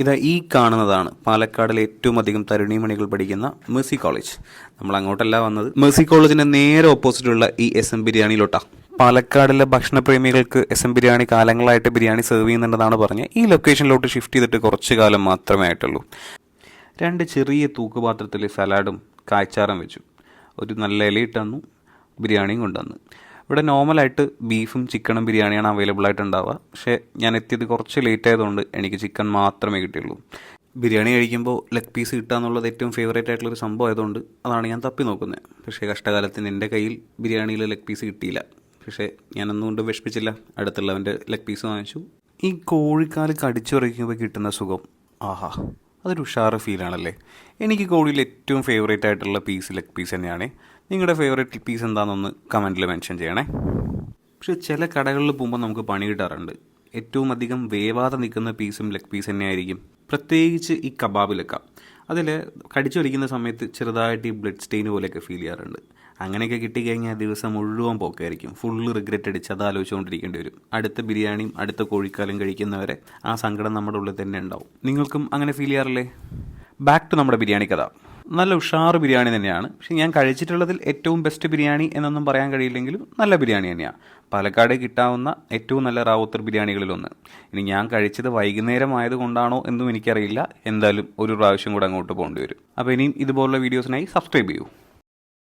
ഇത് ഈ കാണുന്നതാണ് പാലക്കാടിലെ ഏറ്റവും അധികം തരുണിമണികൾ പഠിക്കുന്ന മേഴ്സി കോളേജ്. നമ്മൾ അങ്ങോട്ടല്ല വന്നത്, മേഴ്സി കോളേജിന്റെ നേരെ ഓപ്പോസിറ്റുള്ള ഈ SM ബിരിയാണിയിലോട്ടാണ്. പാലക്കാടിലെ ഭക്ഷണപ്രേമികൾക്ക് SM ബിരിയാണി കാലങ്ങളായിട്ട് ബിരിയാണി സെർവ് ചെയ്യുന്നുണ്ടെന്നാണ് പറഞ്ഞത്. ഈ ലൊക്കേഷനിലോട്ട് ഷിഫ്റ്റ് ചെയ്തിട്ട് കുറച്ച് കാലം മാത്രമേ ആയിട്ടുള്ളൂ. 2 ചെറിയ തൂക്കുപാത്രത്തിൽ സലാഡും കായ്ച്ചാറും വെച്ചു. ഒരു നല്ല ഇലയിട്ട് തന്നു, ബിരിയാണിയും കൊണ്ടുവന്നു. ഇവിടെ നോർമലായിട്ട് ബീഫും ചിക്കനും ബിരിയാണിയാണ് അവൈലബിൾ ആയിട്ടുണ്ടാവുക. പക്ഷേ ഞാൻ എത്തിയത് കുറച്ച് ലേറ്റ് ആയതുകൊണ്ട് എനിക്ക് ചിക്കൻ മാത്രമേ കിട്ടിയുള്ളൂ. ബിരിയാണി കഴിക്കുമ്പോൾ ലെഗ് പീസ് കിട്ടുക എന്നുള്ളത് ഏറ്റവും ഫേവറേറ്റ് ആയിട്ടുള്ളൊരു സംഭവം ആയതുകൊണ്ട് അതാണ് ഞാൻ തപ്പി നോക്കുന്നത്. പക്ഷേ കഷ്ടകാലത്തിന് എൻ്റെ കയ്യിൽ ബിരിയാണിയിൽ ലെഗ് പീസ് കിട്ടിയില്ല. പക്ഷേ ഞാനൊന്നുകൊണ്ട് വിഷമിച്ചില്ല, അടുത്തുള്ളവൻ്റെ ലെഗ് പീസ് വാങ്ങിച്ചു. ഈ കോഴിക്കാല് കടിച്ചുറയ്ക്കുമ്പോൾ കിട്ടുന്ന സുഖം, ആഹാ, അതൊരു ഉഷാറ് ഫീലാണല്ലേ. എനിക്ക് കോഴിയിൽ ഏറ്റവും ഫേവറേറ്റ് ആയിട്ടുള്ള പീസ് ലെഗ് പീസ് തന്നെയാണ്. നിങ്ങളുടെ ഫേവറേറ്റ് പീസ് എന്താണെന്നൊന്ന് കമൻറ്റിൽ മെൻഷൻ ചെയ്യണേ. പക്ഷെ ചില കടകളിൽ പോകുമ്പോൾ നമുക്ക് പണി കിട്ടാറുണ്ട്. ഏറ്റവും അധികം വേവാതെ നിൽക്കുന്ന പീസും ലെഗ് പീസ് തന്നെയായിരിക്കും. പ്രത്യേകിച്ച് ഈ കബാബിലൊക്കെ അതിൽ കടിച്ചു വലിക്കുന്ന സമയത്ത് ചെറുതായിട്ട് ഈ ബ്ലഡ് സ്റ്റെയിൻ പോലെയൊക്കെ ഫീൽ ചെയ്യാറുണ്ട്. അങ്ങനെയൊക്കെ കിട്ടിക്കഴിഞ്ഞാൽ ദിവസം മുഴുവൻ പോക്കായിരിക്കും. ഫുള്ള് റിഗ്രറ്റ് അടിച്ച് അത് ആലോചിച്ചുകൊണ്ടിരിക്കേണ്ടി വരും. അടുത്ത ബിരിയാണിയും അടുത്ത കോഴിക്കാലും കഴിക്കുന്നവരെ ആ സങ്കടം നമ്മുടെ ഉള്ളിൽ തന്നെ ഉണ്ടാവും. നിങ്ങൾക്കും അങ്ങനെ ഫീൽ ചെയ്യാറില്ലേ? ബാക്ക് ടു നമ്മുടെ ബിരിയാണി കഥ. നല്ല ഉഷാറ് ബിരിയാണി തന്നെയാണ്. പക്ഷെ ഞാൻ കഴിച്ചിട്ടുള്ളതിൽ ഏറ്റവും ബെസ്റ്റ് ബിരിയാണി എന്നൊന്നും പറയാൻ കഴിയില്ലെങ്കിലും നല്ല ബിരിയാണി തന്നെയാണ്. പാലക്കാട് കിട്ടാവുന്ന ഏറ്റവും നല്ല റാവുത്തർ ബിരിയാണികളിലൊന്ന്. ഇനി ഞാൻ കഴിച്ചത് വൈകുന്നേരം ആയതുകൊണ്ടാണോ എന്നും എനിക്കറിയില്ല. എന്തായാലും ഒരു പ്രാവശ്യം കൂടെ അങ്ങോട്ട് പോകേണ്ടി വരും. അപ്പോൾ ഇനിയും ഇതുപോലുള്ള വീഡിയോസിനായി സബ്സ്ക്രൈബ് ചെയ്യൂ.